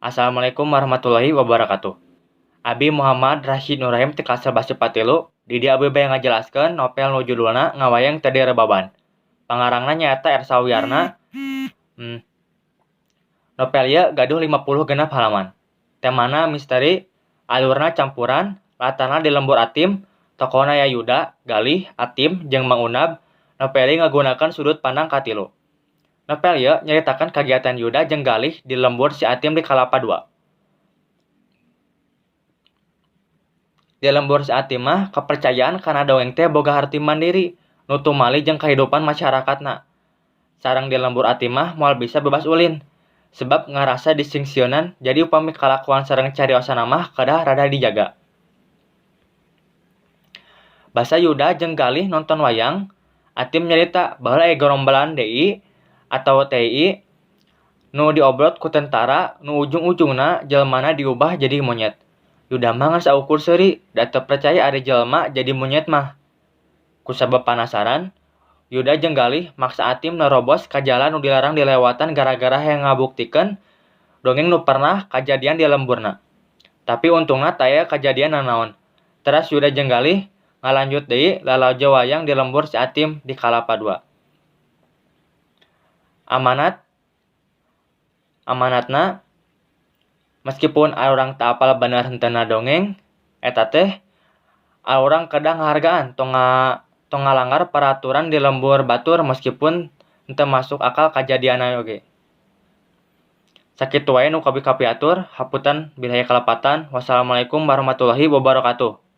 Assalamualaikum warahmatullahi wabarakatuh. Abi Muhammad Rashid Nurrahim ti kelas 11 Patilu. Di dia abi bayang ngajelaskeun novel nu judulna Ngawayang Teu Direbaban. Pangarangna nyaeta Ersa Wiyarna. Novel ieu gaduh 50 genep halaman. Temana misteri, alurna campuran, latarna di lembur Atim, tokona ya Yuda, Galih, Atim, jeung Mang Unab. Novel ieu ngagunakeun sudut pandang katilu. Novel ieu nyaritakeun kagiatan Yuda jeung Galih di lembur si Atim di Kalapa II. Di lembur si Atim mah kepercayaan kana dongeng teh boga harti mandiri, nu tumali jeung kahidupan masyarakatna. Sareng di lembur Atim mah moal bisa bebas ulin. Sebab ngarasa disingsionan jadi upami kalakuan sareng cariosana mah kedah rada dijaga. Basa Yuda jeung Galih nonton wayang, Atim nyarita baheula aya gerombolan DI atau TI nu diobrot ku tentara nu ujung-ujungna jelmana diubah jadi monyet. Yuda mah geus saukur seuri da teu percaya ari jelema jadi monyet mah. Kusabab panasaran, Yuda jeung Galih maksa Atim nerobos ka jalan nu dilarang dilewatan gara-gara hayang ngabuktikeun dongeng nu pernah kajadian di lemburna. Tapi untungna teu aya kajadian nanaon. Teras Yuda jeung Galih ngalanjut deui lalajo wayang di lembur si Atim di Kalapa II. Amanatna meskipun urang teu apal bener henteuna dongeng, eta teh urang kedah ngahargaan tong ngalanggar peraturan di lembur batur meskipun henteu masuk akal kajadianna oge. Sakitu wae nu kapi atur, hapunten bilih kalepatan. Wassalamualaikum warahmatullahi wabarakatuh.